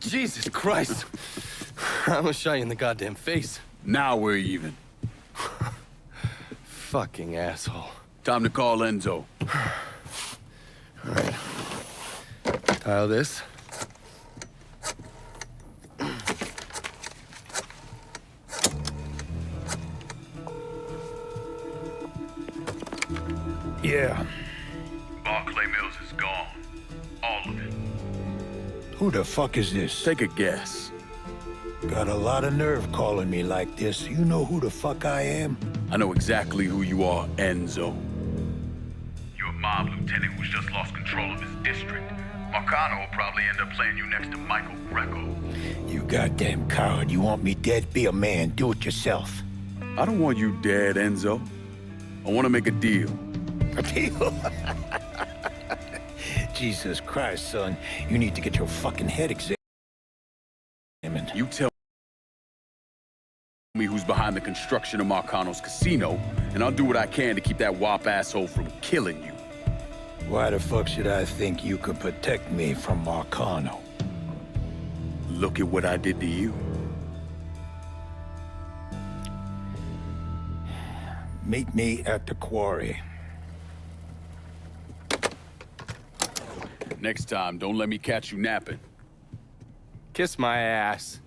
Jesus Christ! I almost shot you in the goddamn face. Now we're even. Fucking asshole. Time to call Enzo. All right. Tile this. Yeah. Barclay Mills is gone. All of it. Who the fuck is this? Take a guess. Got a lot of nerve calling me like this. You know who the fuck I am? I know exactly who you are, Enzo. You're a mob lieutenant who's just lost control of his district. Marcano will probably end up playing you next to Michael Greco. You goddamn coward. You want me dead? Be a man. Do it yourself. I don't want you dead, Enzo. I want to make a deal. A deal? Jesus Christ, son. You need to get your fucking head examined. You tell me who's behind the construction of Marcano's casino, and I'll do what I can to keep that wop asshole from killing you. Why the fuck should I think you could protect me from Marcano? Look at what I did to you. Meet me at the quarry. Next time, don't let me catch you napping. Kiss my ass.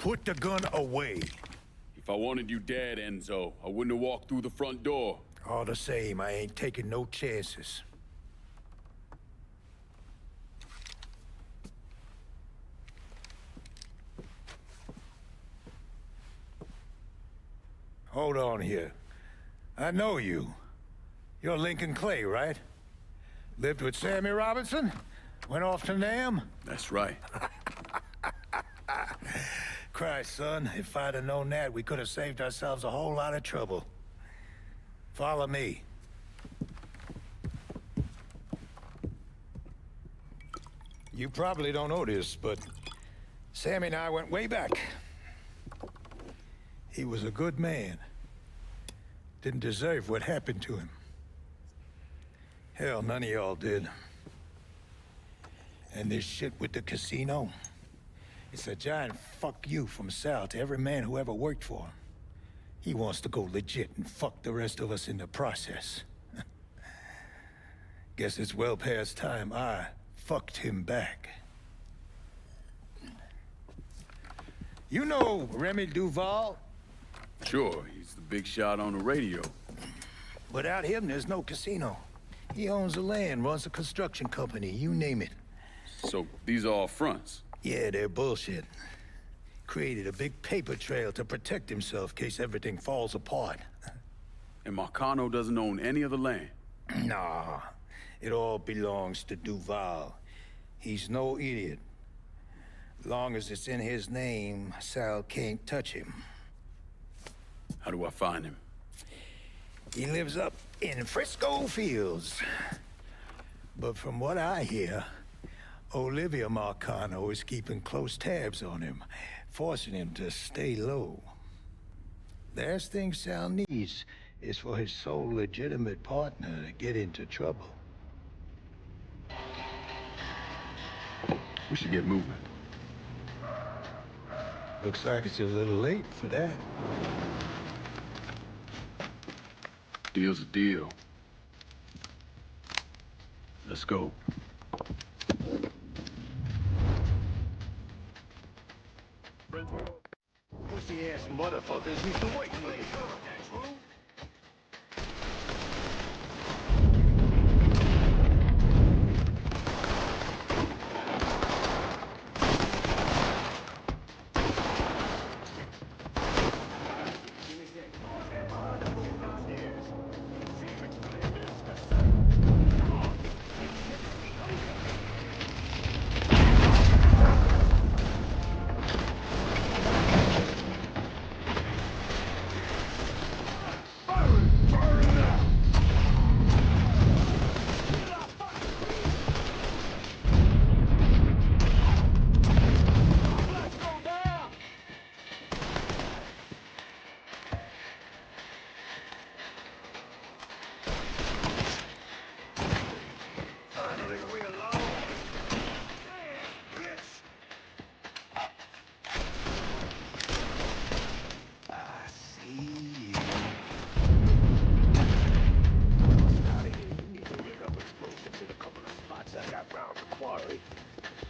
Put the gun away. If I wanted you dead, Enzo, I wouldn't have walked through the front door. All the same, I ain't taking no chances. Hold on here. I know you. You're Lincoln Clay, right? Lived with Sammy Robinson? Went off to Nam? That's right. Christ, son, if I'd have known that, we could have saved ourselves a whole lot of trouble. Follow me. You probably don't know this, but Sammy and I went way back. He was a good man. Didn't deserve what happened to him. Hell, none of y'all did. And this shit with the casino, it's a giant fuck you from Sal to every man who ever worked for him. He wants to go legit and fuck the rest of us in the process. Guess it's well past time I fucked him back. You know Remy Duval? Sure, he's the big shot on the radio. Without him, there's no casino. He owns the land, runs a construction company, you name it. So these are all fronts. Yeah, they're bullshit. Created a big paper trail to protect himself in case everything falls apart. And Marcano doesn't own any of the land. Nah, it all belongs to Duval. He's no idiot. Long as it's in his name, Sal can't touch him. How do I find him? He lives up in Frisco Fields. But from what I hear, Olivia Marcano is keeping close tabs on him, forcing him to stay low. The last thing Sal needs is for his sole legitimate partner to get into trouble. We should get moving. Looks like it's a little late for that. Deal's a deal. Let's go. Pussy-ass motherfuckers used to wait for you.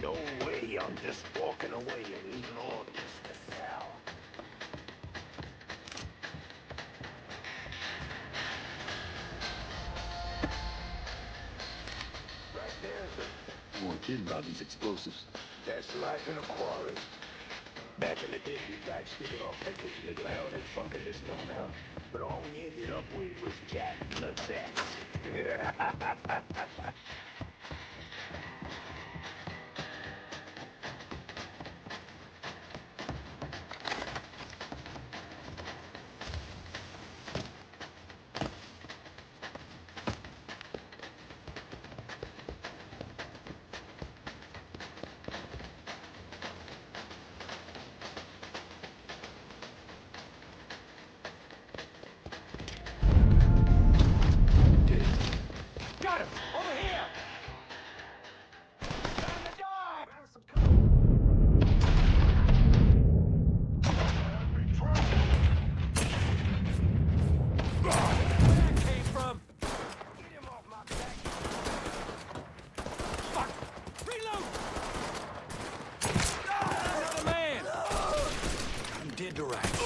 No way I'm just walking away and leaving all this to Sal. Right there. You weren't kidding about these explosives. That's life in a quarry. Back in the day, we got shit off and this nigga hell that fucking this stuff out. But all we ended up with was Jack Nutsacks. Got him! Over here! Time to die! Where that came from? Get him off my back! Fuck! Reload! Another man! I'm dead to rights.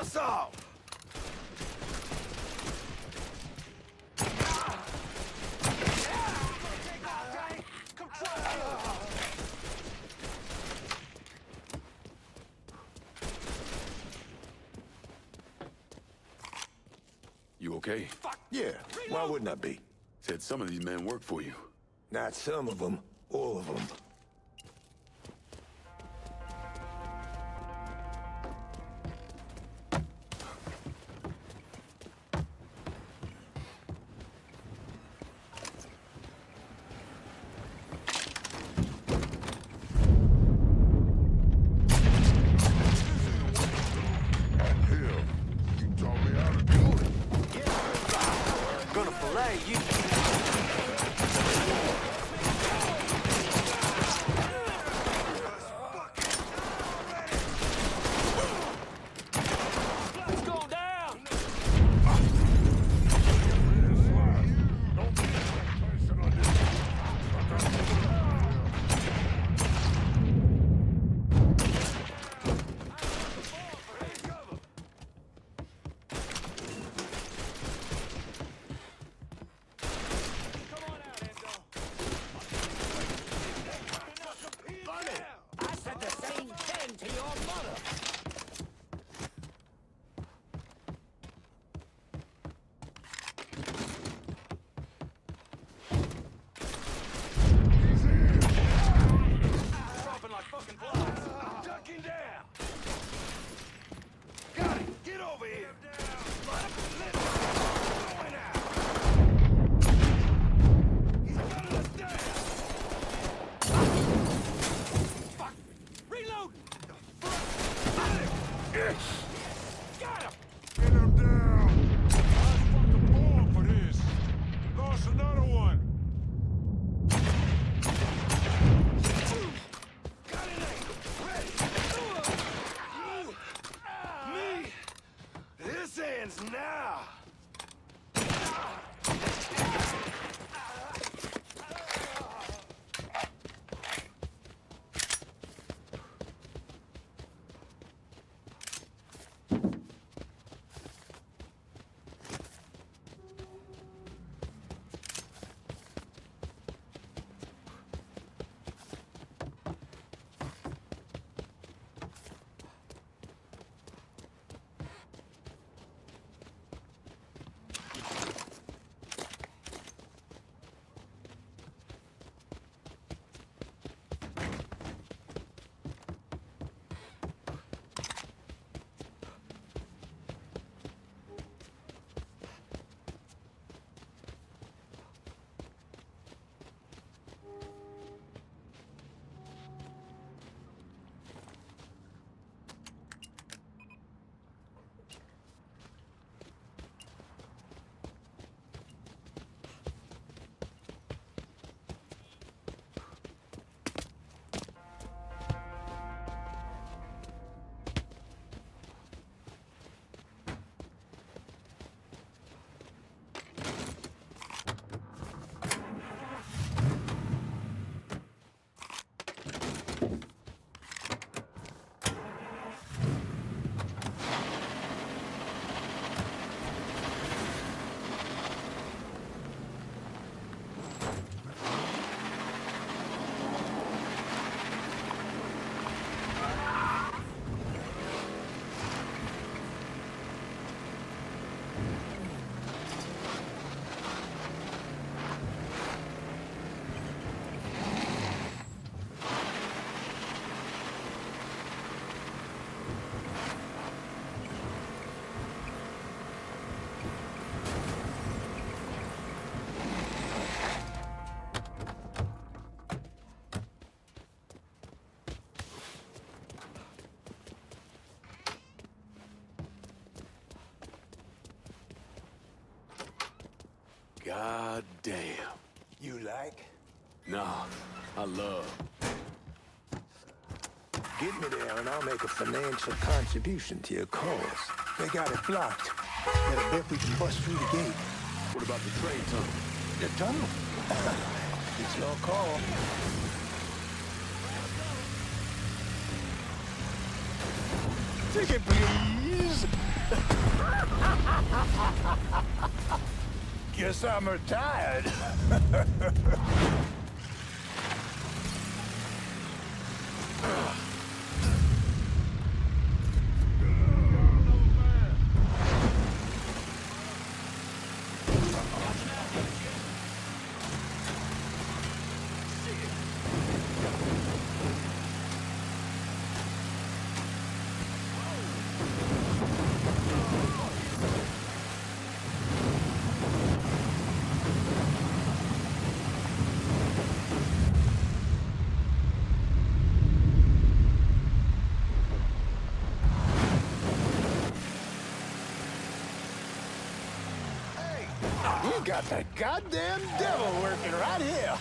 Hustle! You okay? Yeah, why wouldn't I be? Said some of these men work for you. Not some of them, all of them. Gonna fillet you. Let's go down. Come on out, Enzo. I said the same thing to your mother. Dropping like fucking flies. Ducking down. Got it. Get over here. Going out. He's gunning us down. Fuck. Reload. Got him. Get him down! I was fucking born for this. Lost another one. Got an angle. Ready. Me. This ends now. God damn. You like? Nah, I love. Get me there and I'll make a financial contribution to your cause. They got it blocked. Better bet we can bust through the gate. What about the train tunnel? The tunnel? It's your call. Ticket, please. Guess I'm retired. You got the goddamn devil working right here.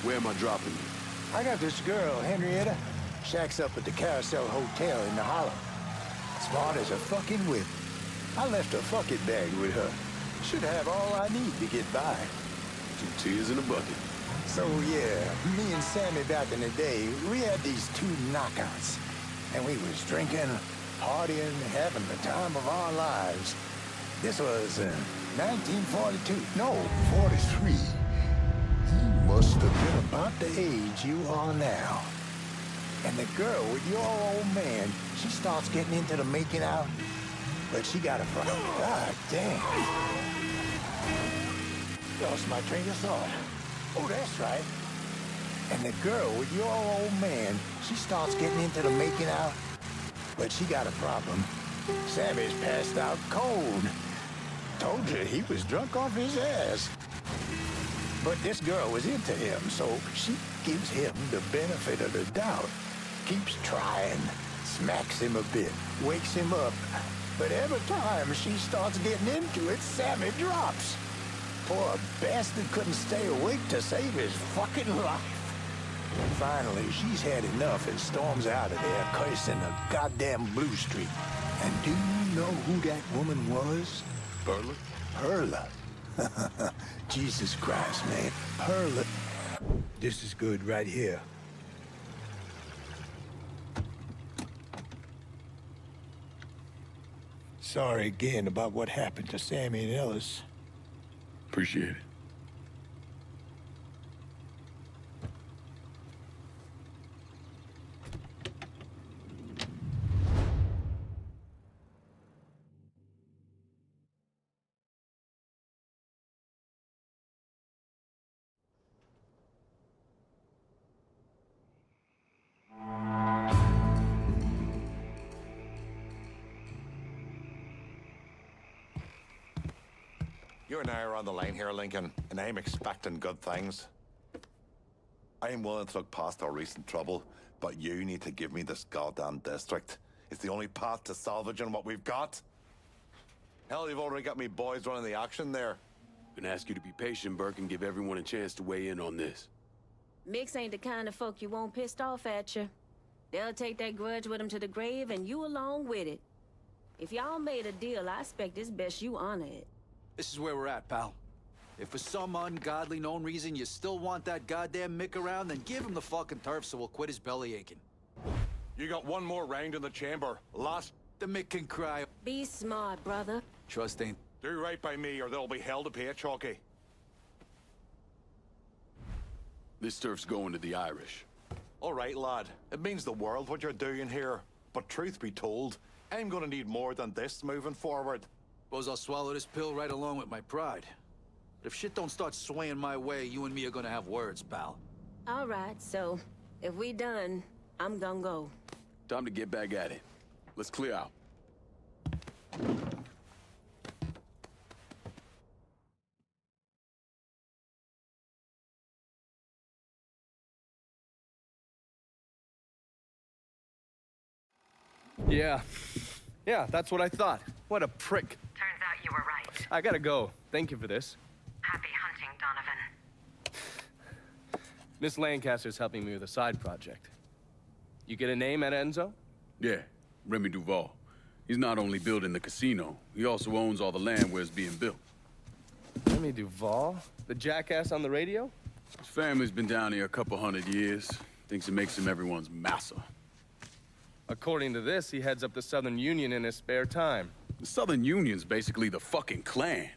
Where am I dropping you? I got this girl, Henrietta. Shacks up at the Carousel Hotel in the Hollow. Smart as a fucking whip. I left a fucking bag with her. Should have all I need to get by. 2 tears in a bucket. So yeah, me and Sammy back in the day, we had these 2 knockouts. And we was drinking, partying, having the time of our lives. This was 1942. No, 43. You must have been about the age you are now. And the girl with your old man, she starts getting into the making out, but she got a problem. God damn. Lost my train of thought. Oh, that's right. And the girl with your old man, she starts getting into the making out, but she got a problem. Sammy's passed out cold. Told you he was drunk off his ass. But this girl was into him, so she gives him the benefit of the doubt. Keeps trying, smacks him a bit, wakes him up. But every time she starts getting into it, Sammy drops. Poor bastard couldn't stay awake to save his fucking life. Finally, she's had enough and storms out of there, cursing a goddamn blue streak. And do you know who that woman was? Perla? Perla. Jesus Christ, man. Perla. This is good right here. Sorry again about what happened to Sammy and Ellis. Appreciate it. You and I are on the line here, Lincoln, and I'm expecting good things. I'm willing to look past our recent trouble, but you need to give me this goddamn district. It's the only path to salvaging what we've got. Hell, you've already got me boys running the action there. Gonna ask you to be patient, Burke, and give everyone a chance to weigh in on this. Mix ain't the kind of folk you want pissed off at you. They'll take that grudge with them to the grave, and you along with it. If y'all made a deal, I expect it's best you honor it. This is where we're at, pal. If for some ungodly known reason you still want that goddamn Mick around, then give him the fucking turf so we'll quit his belly aching. You got one more round in the chamber. Last. The Mick can cry. Be smart, brother. Trust ain't... Do right by me or there'll be hell to pay, Chalky. This turf's going to the Irish. All right, lad. It means the world what you're doing here. But truth be told, I'm gonna need more than this moving forward. Suppose I'll swallow this pill right along with my pride. But if shit don't start swaying my way, you and me are gonna have words, pal. All right, so if we done, I'm gonna go. Time to get back at it. Let's clear out. Yeah, that's what I thought. What a prick. Turns out you were right. I gotta go. Thank you for this. Happy hunting, Donovan. Miss Lancaster's helping me with a side project. You get a name at Enzo? Yeah, Remy Duval. He's not only building the casino, he also owns all the land where it's being built. Remy Duval? The jackass on the radio? His family's been down here a couple 100 years. Thinks it makes him everyone's massa. According to this, he heads up the Southern Union in his spare time. The Southern Union's basically the fucking Klan.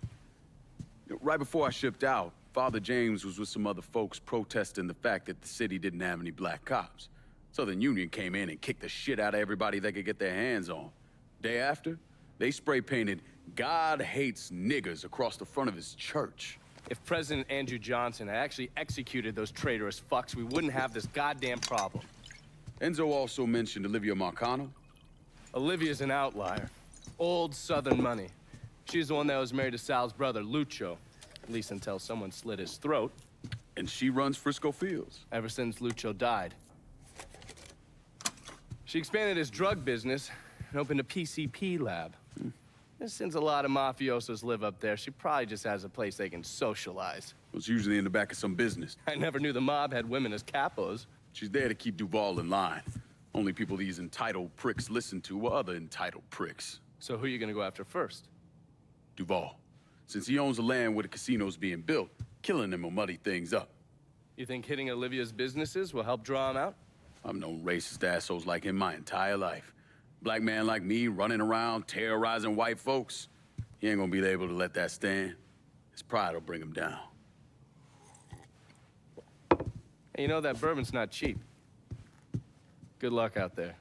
Right before I shipped out, Father James was with some other folks protesting the fact that the city didn't have any black cops. Southern Union came in and kicked the shit out of everybody they could get their hands on. Day after, they spray-painted "God hates niggers" across the front of his church. If President Andrew Johnson had actually executed those traitorous fucks, we wouldn't have this goddamn problem. Enzo also mentioned Olivia Marcano. Olivia's an outlier. Old Southern money. She's the one that was married to Sal's brother, Lucho. At least until someone slit his throat. And she runs Frisco Fields. Ever since Lucho died. She expanded his drug business and opened a PCP lab. And since a lot of mafiosos live up there, she probably just has a place they can socialize. It's usually in the back of some business. I never knew the mob had women as capos. She's there to keep Duval in line. Only people these entitled pricks listen to were other entitled pricks. So who are you gonna go after first? Duval. Since he owns the land where the casino's being built, killing him will muddy things up. You think hitting Olivia's businesses will help draw him out? I've known racist assholes like him my entire life. Black man like me running around terrorizing white folks. He ain't gonna be able to let that stand. His pride will bring him down. Hey, you know that bourbon's not cheap. Good luck out there.